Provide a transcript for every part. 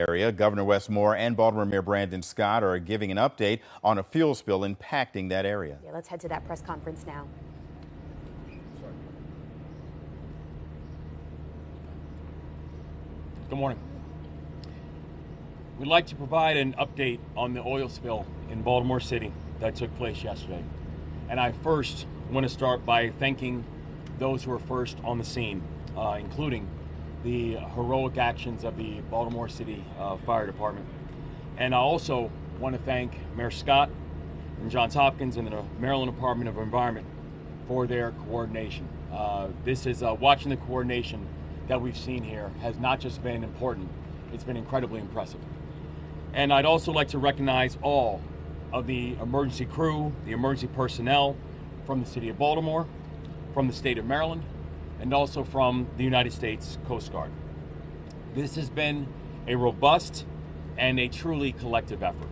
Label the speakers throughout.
Speaker 1: area. Governor Wes Moore and Baltimore Mayor Scott are giving an update on a fuel spill impacting that area.
Speaker 2: Yeah, let's head to that press conference now.
Speaker 3: Good morning. We'd like to provide an update on the oil spill in Baltimore City that took place yesterday. And I first want to start by thanking those who were first on the scene, including the heroic actions of the Baltimore City Fire Department. And I also want to thank Mayor Scott and Johns Hopkins and the Maryland Department of Environment for their coordination. Watching the coordination that we've seen here has not just been important, it's been incredibly impressive. And I'd also like to recognize all of the emergency crew, the emergency personnel from the City of Baltimore, from the state of Maryland, and also from the United States Coast Guard. This has been a robust and a truly collective effort.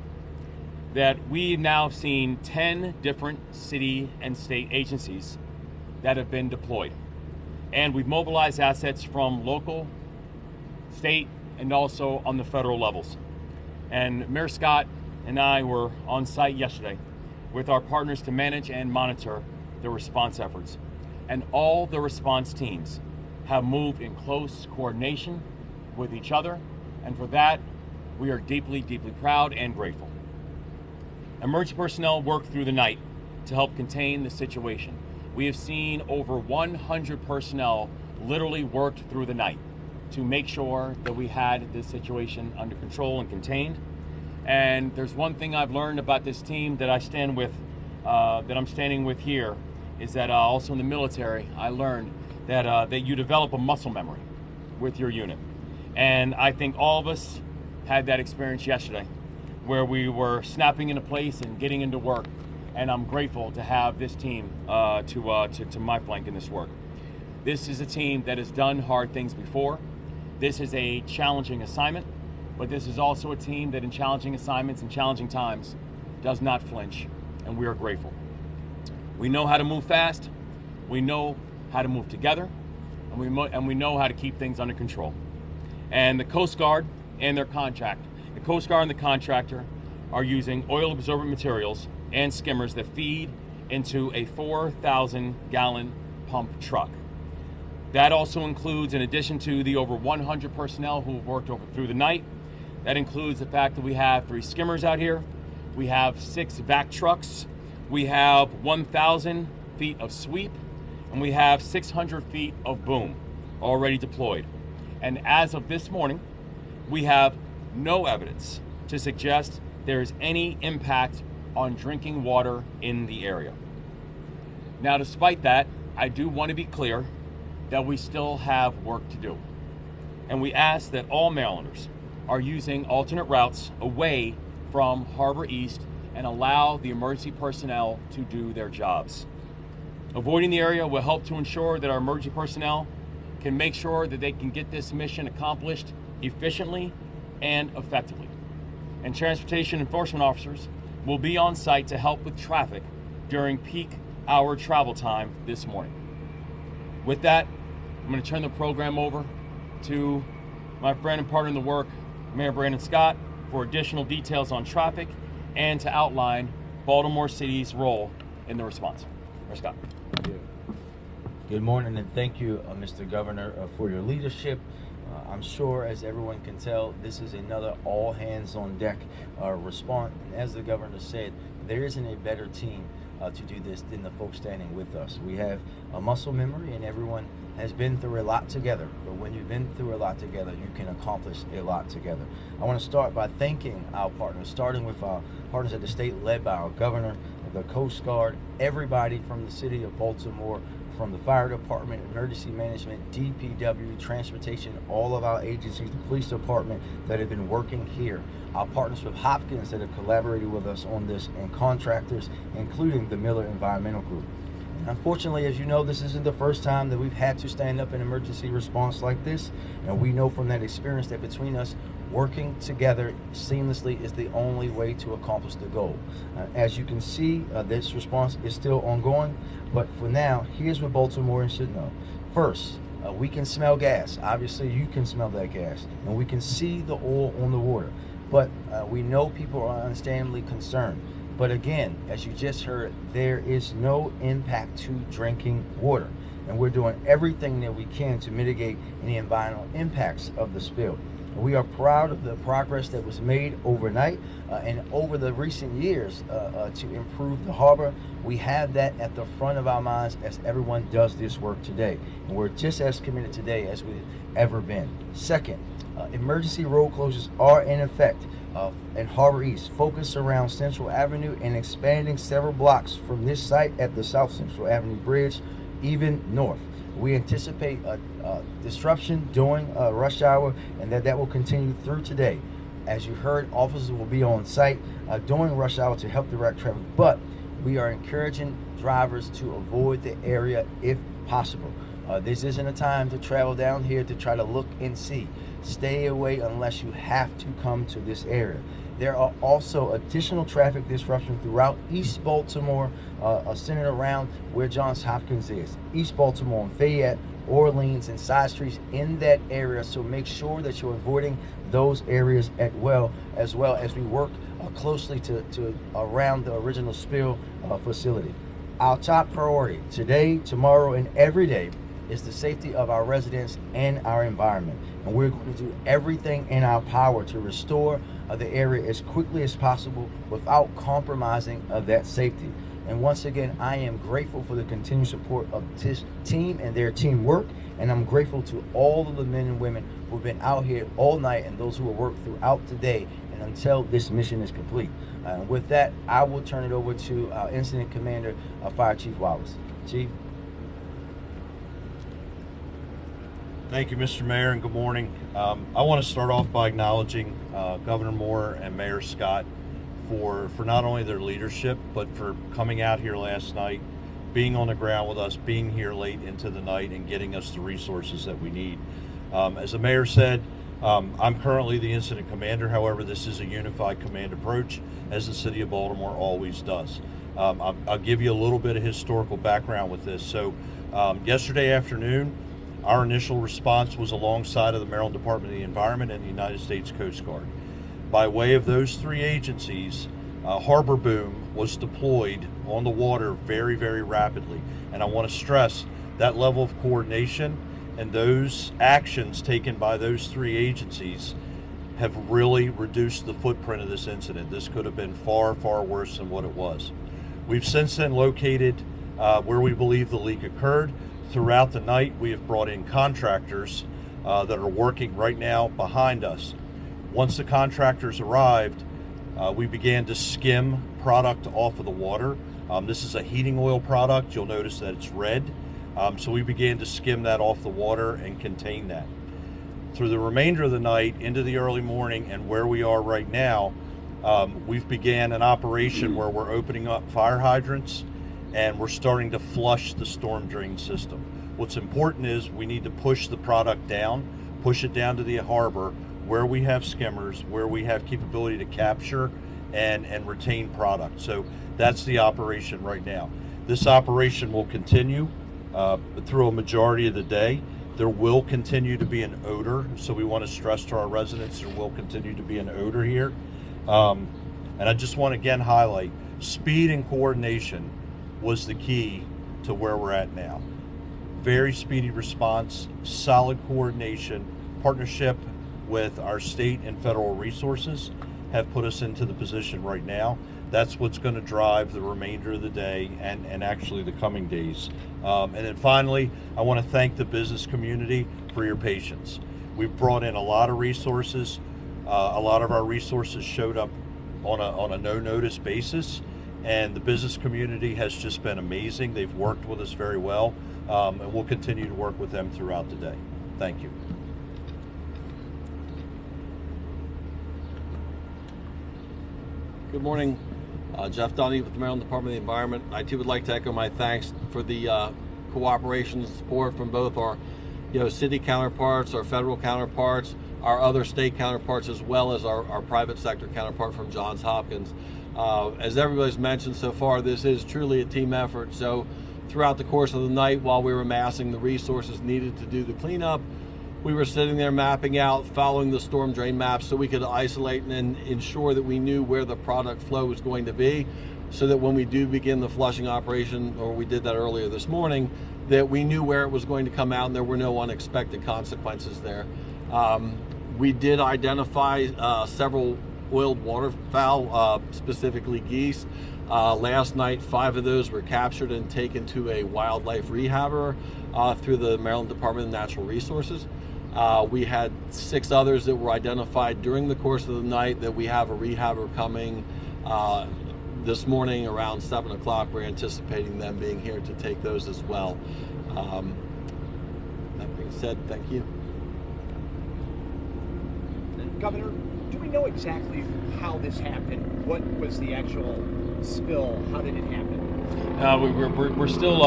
Speaker 3: That we've now seen 10 different city and state agencies that have been deployed. And we've mobilized assets from local, state, and also on the federal levels. And Mayor Scott and I were on site yesterday with our partners to manage and monitor the response efforts. And all the response teams have moved in close coordination with each other. And for that, we are deeply, deeply proud and grateful. Emergency personnel worked through the night to help contain the situation. We have seen over 100 personnel literally worked through the night to make sure that we had this situation under control and contained. And there's one thing I've learned about this team that I'm standing with here, is that also in the military, I learned that you develop a muscle memory with your unit. And I think all of us had that experience yesterday, where we were snapping into place and getting into work. And I'm grateful to have this team to my flank in this work. This is a team that has done hard things before. This is a challenging assignment, but this is also a team that in challenging assignments and challenging times does not flinch, and we are grateful. We know how to move fast, we know how to move together, and we know how to keep things under control. And the Coast Guard and their contract, the Coast Guard and the contractor are using oil absorbent materials and skimmers that feed into a 4,000-gallon pump truck. That also includes, in addition to the over 100 personnel who have worked through the night, that includes the fact that we have 3 skimmers out here, we have 6 vac trucks, we have 1,000 feet of sweep, and we have 600 feet of boom already deployed. And as of this morning, we have no evidence to suggest there is any impact on drinking water in the area. Now, despite that, I do want to be clear that we still have work to do. And we ask that all Marylanders are using alternate routes away from Harbor East and allow the emergency personnel to do their jobs. Avoiding the area will help to ensure that our emergency personnel can make sure that they can get this mission accomplished efficiently and effectively. And transportation enforcement officers will be on site to help with traffic during peak hour travel time this morning. With that, I'm going to turn the program over to my friend and partner in the work, Mayor Scott, for additional details on traffic and to outline Baltimore City's role in the response. Mayor Scott.
Speaker 4: Good morning, and thank you, Mr. Governor, for your leadership. I'm sure, as everyone can tell, this is another all-hands-on-deck response. And as the governor said, there isn't a better team to do this than the folks standing with us. We have a muscle memory, and everyone has been through a lot together. But when you've been through a lot together, you can accomplish a lot together. I want to start by thanking our partners, starting with our partners at the state, led by our governor, the Coast Guard, everybody from the city of Baltimore, from the fire department, emergency management, DPW, transportation, all of our agencies, the police department that have been working here. Our partners with Hopkins that have collaborated with us on this, and contractors, including the Miller Environmental Group. And unfortunately, as you know, this isn't the first time that we've had to stand up an emergency response like this. And we know from that experience that between us, working together seamlessly is the only way to accomplish the goal. As you can see, this response is still ongoing, but for now, here's what Baltimoreans should know. First, We can smell gas. Obviously, you can smell that gas, and we can see the oil on the water. But we know people are understandably concerned. But again, as you just heard, there is no impact to drinking water. And we're doing everything that we can to mitigate any environmental impacts of the spill. We are proud of the progress that was made overnight and over the recent years to improve the harbor. We have that at the front of our minds as everyone does this work today. And we're just as committed today as we've ever been. Second, emergency road closures are in effect in Harbor East, focused around Central Avenue and expanding several blocks from this site at the South Central Avenue Bridge, even north. We anticipate a disruption during rush hour, and that will continue through today. As you heard, officers will be on site during rush hour to help direct traffic, but we are encouraging drivers to avoid the area if possible. This isn't a time to travel down here to try to look and see. Stay away unless you have to come to this area. There are also additional traffic disruptions throughout East Baltimore, centered around where Johns Hopkins is. East Baltimore and Fayette, Orleans, and side streets in that area. So make sure that you're avoiding those areas as well as we work closely to around the original spill facility. Our top priority today, tomorrow, and every day is the safety of our residents and our environment. And we're going to do everything in our power to restore the area as quickly as possible without compromising that safety. And once again, I am grateful for the continued support of this team and their teamwork. And I'm grateful to all of the men and women who've been out here all night and those who will work throughout the day and until this mission is complete. With that, I will turn it over to our Incident Commander, Fire Chief Wallace. Chief.
Speaker 5: Thank you, Mr. Mayor, and good morning. I want to start off by acknowledging Governor Moore and Mayor Scott for not only their leadership, but for coming out here last night, being on the ground with us, being here late into the night, and getting us the resources that we need. As the mayor said, I'm currently the incident commander. However, this is a unified command approach, as the city of Baltimore always does. I'll give you a little bit of historical background with this. So yesterday afternoon, our initial response was alongside of the Maryland Department of the Environment and the United States Coast Guard. By way of those three agencies, Harbor Boom was deployed on the water very, very rapidly. And I want to stress that level of coordination and those actions taken by those three agencies have really reduced the footprint of this incident. This could have been far, far worse than what it was. We've since then located where we believe the leak occurred. Throughout the night, we have brought in contractors that are working right now behind us. Once the contractors arrived, we began to skim product off of the water. This is a heating oil product. You'll notice that it's red. So we began to skim that off the water and contain that. Through the remainder of the night into the early morning and where we are right now, we've began an operation where we're opening up fire hydrants and we're starting to flush the storm drain system. What's important is we need to push the product down, push it down to the harbor where we have skimmers, where we have capability to capture and retain product. So that's the operation right now. This operation will continue through a majority of the day. There will continue to be an odor, so we want to stress to our residents there will continue to be an odor here. And I just want to again highlight, speed and coordination was the key to where we're at now. Very speedy response, solid coordination, partnership with our state and federal resources have put us into the position right now. That's what's going to drive the remainder of the day and actually the coming days. And then finally, I want to thank the business community for your patience. We've brought in a lot of resources. A lot of our resources showed up on a no-notice basis, and the business community has just been amazing. They've worked with us very well, and we'll continue to work with them throughout the day. Thank you.
Speaker 6: Good morning. Jeff Dunny with the Maryland Department of the Environment. I too would like to echo my thanks for the cooperation and support from both our city counterparts, our federal counterparts, our other state counterparts, as well as our private sector counterpart from Johns Hopkins. As everybody's mentioned so far, this is truly a team effort. So throughout the course of the night while we were amassing the resources needed to do the cleanup. We were sitting there mapping out, following the storm drain maps so we could isolate and ensure that we knew where the product flow was going to be, so that when we do begin the flushing operation, or we did that earlier this morning, that we knew where it was going to come out and there were no unexpected consequences there. We did identify several oiled waterfowl, specifically geese. Last night, 5 of those were captured and taken to a wildlife rehabber through the Maryland Department of Natural Resources. We had 6 others that were identified during the course of the night that we have a rehabber coming this morning around 7 o'clock. We're anticipating them being here to take those as well. That being said, thank you.
Speaker 7: Governor, do we know exactly how this happened? What was the actual spill? How did it happen?
Speaker 3: We're still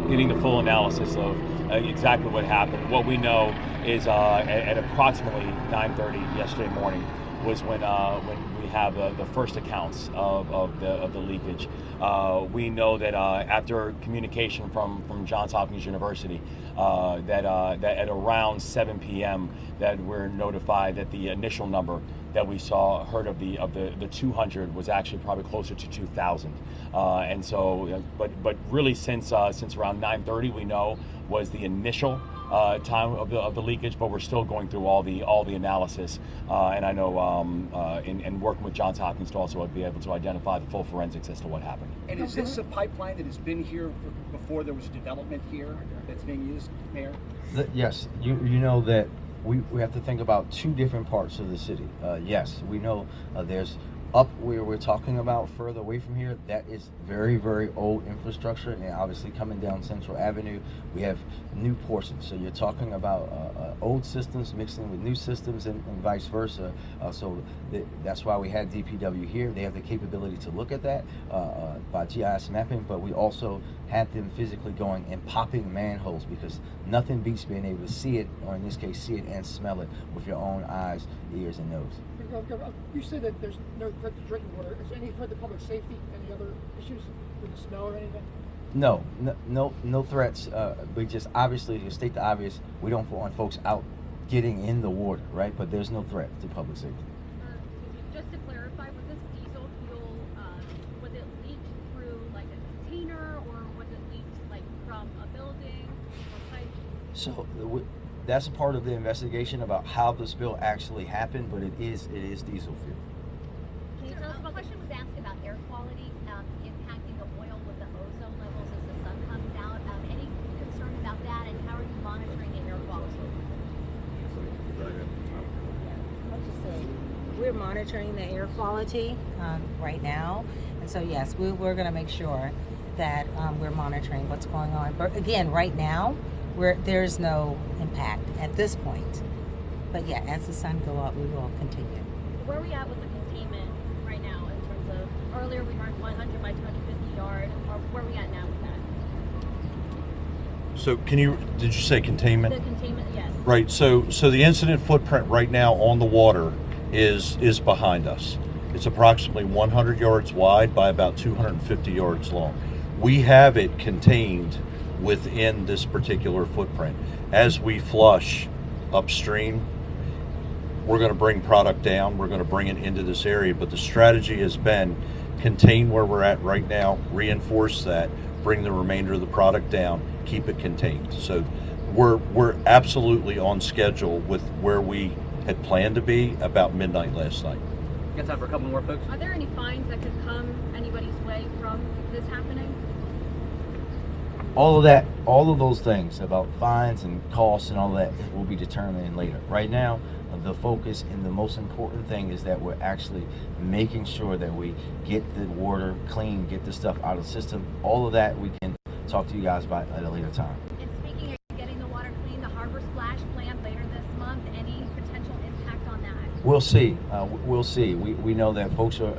Speaker 3: getting the full analysis of exactly what happened. What we know is at approximately 9:30 yesterday morning was when we have the first accounts of the leakage. We know that after communication from Johns Hopkins University, that at around 7 p.m. that we're notified that the initial number that we heard of the 200 was actually probably closer to 2,000. And so, but really since around 9:30, we know was the initial time of the leakage, but we're still going through all the analysis, and I know in working with Johns Hopkins to also be able to identify the full forensics as to what happened.
Speaker 7: And is this a pipeline that has been here before there was development here that's being used, Mayor?
Speaker 4: Yes, you know that we have to think about 2 different parts of the city. Yes, we know there's up where we're talking about further away from here, that is very, very old infrastructure, and obviously coming down Central Avenue, we have new portions. So you're talking about old systems mixing with new systems and vice versa. That's why we had DPW here. They have the capability to look at that by GIS mapping, but we also had them physically going and popping manholes, because nothing beats being able to see it, or in this case, see it and smell it with your own eyes, ears, and nose.
Speaker 8: You said that there's no threat to drinking water. Is there any threat to public safety? Any other issues with the smell or anything?
Speaker 4: No threats. We just, obviously, to state the obvious, we don't want folks out getting in the water, right? But there's no threat to public safety.
Speaker 9: Just to clarify, was this diesel fuel, was it leaked through like a container, or was it leaked like from a building or pipe?
Speaker 4: So that's a part of the investigation about how the spill actually happened, but it is diesel fuel.
Speaker 9: Can you tell us, a question was asked about air quality impacting the oil with the ozone levels as the sun comes out. Any concern about that, and how are you monitoring the air quality?
Speaker 10: I'll just say, we're monitoring the air quality right now, and so yes, we're going to make sure that we're monitoring what's going on. But again, right now, there's no impact at this point. But yeah, as the sun go up, we will continue.
Speaker 9: Where are we at with the containment right now in terms of, earlier we marked 100 by 250 yard, or where are we at now with that?
Speaker 5: So did you say containment?
Speaker 9: The containment, yes.
Speaker 5: Right, so the incident footprint right now on the water is behind us. It's approximately 100 yards wide by about 250 yards long. We have it contained within this particular footprint. As we flush upstream, we're going to bring product down, we're going to bring it into this area, but the strategy has been contain where we're at right now, reinforce that, bring the remainder of the product down, keep it contained. So we're absolutely on schedule with where we had planned to be about midnight last night.
Speaker 11: Got time for a couple more, folks?
Speaker 9: Are there any fines that could come anybody's way from this happening?
Speaker 4: All of those things about fines and costs and all that will be determined later. Right now, the focus and the most important thing is that we're actually making sure that we get the water clean, get the stuff out of the system. All of that we can talk to you guys about at a later time.
Speaker 9: And speaking of getting the water clean, the Harbor Splash planned later this month, any potential impact on that?
Speaker 4: We'll see. We'll see. We know that folks are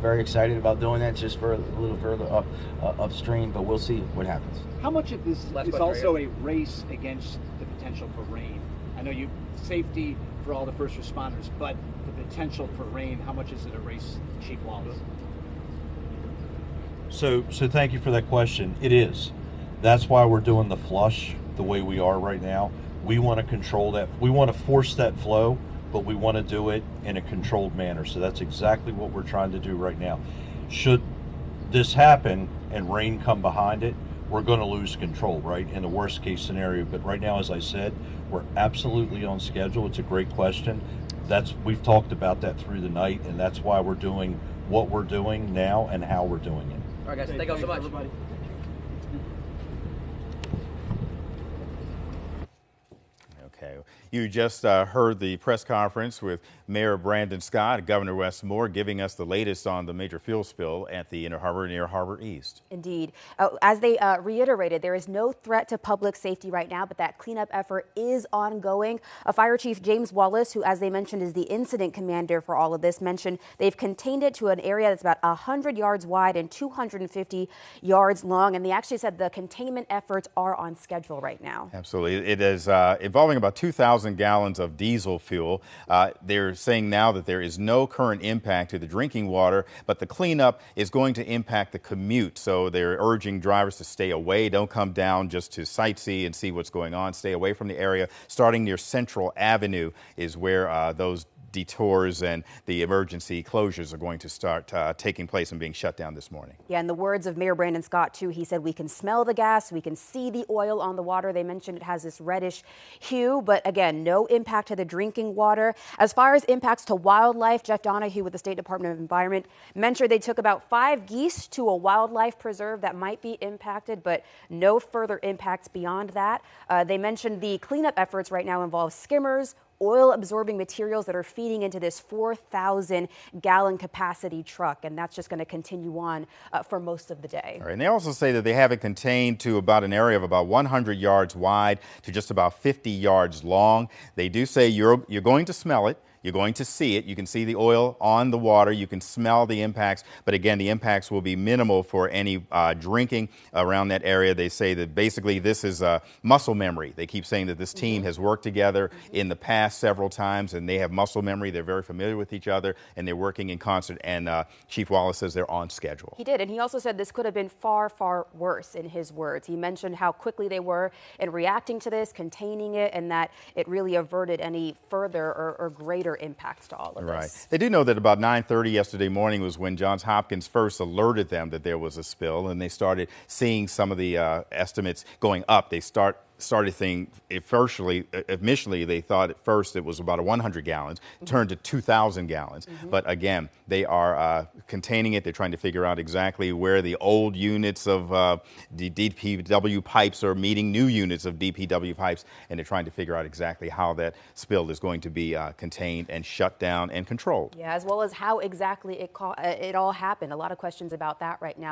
Speaker 4: very excited about doing that, just for a little further upstream, but we'll see what happens.
Speaker 7: How much of this is also a race against the potential for rain? I know safety for all the first responders, but the potential for rain, how much is it a race, Chief Wallace?
Speaker 5: So thank you for that question. It is. That's why we're doing the flush the way we are right now. We want to control that. We want to force that flow, but we want to do it in a controlled manner. So that's exactly what we're trying to do right now. Should this happen and rain come behind it, we're going to lose control, right, in the worst case scenario. But right now, as I said, we're absolutely on schedule. It's a great question. We've talked about that through the night, and that's why we're doing what we're doing now and how we're doing it.
Speaker 11: All right, guys, thank you so much.
Speaker 7: Everybody.
Speaker 1: Okay. You just heard the press conference with Mayor Brandon Scott and Governor Wes Moore giving us the latest on the major fuel spill at the Inner Harbor near Harbor East.
Speaker 2: Indeed. As they reiterated, there is no threat to public safety right now, but that cleanup effort is ongoing. Fire Chief James Wallace, who, as they mentioned, is the incident commander for all of this, mentioned they've contained it to an area that's about 100 yards wide and 250 yards long. And they actually said the containment efforts are on schedule right now.
Speaker 1: Absolutely. It is involving about 2,000 gallons of diesel fuel. They're saying now that there is no current impact to the drinking water, but the cleanup is going to impact the commute. So they're urging drivers to stay away. Don't come down just to sightsee and see what's going on. Stay away from the area. Starting near Central Avenue is where those detours and the emergency closures are going to start taking place and being shut down this morning.
Speaker 2: Yeah, in the words of Mayor Brandon Scott, too, he said we can smell the gas, we can see the oil on the water. They mentioned it has this reddish hue, but again, no impact to the drinking water. As far as impacts to wildlife, Jeff Donahue with the State Department of Environment mentioned they took about 5 geese to a wildlife preserve that might be impacted, but no further impacts beyond that. They mentioned the cleanup efforts right now involve skimmers, oil-absorbing materials that are feeding into this 4,000-gallon capacity truck, and that's just going to continue on for most of the day.
Speaker 1: All right, and they also say that they have it contained to about an area of about 100 yards wide to just about 50 yards long. They do say you're going to smell it. You're going to see it. You can see the oil on the water. You can smell the impacts. But again, the impacts will be minimal for any drinking around that area. They say that basically this is muscle memory. They keep saying that this team has worked together in the past several times, and they have muscle memory. They're very familiar with each other, and they're working in concert. And Chief Wallace says they're on schedule.
Speaker 2: He did, and he also said this could have been far, far worse in his words. He mentioned how quickly they were in reacting to this, containing it, and that it really averted any further or greater impacts to all of
Speaker 1: Right.
Speaker 2: this.
Speaker 1: They do know that about 9:30 yesterday morning was when Johns Hopkins first alerted them that there was a spill, and they started seeing some of the estimates going up. They started thinking initially they thought at first it was about 100 gallons, turned to 2,000 gallons. But again, they are containing it. They're trying to figure out exactly where the old units of the DPW pipes are meeting new units of DPW pipes, and they're trying to figure out exactly how that spill is going to be contained and shut down and controlled.
Speaker 2: Yeah, as well as how exactly it all happened. A lot of questions about that right now.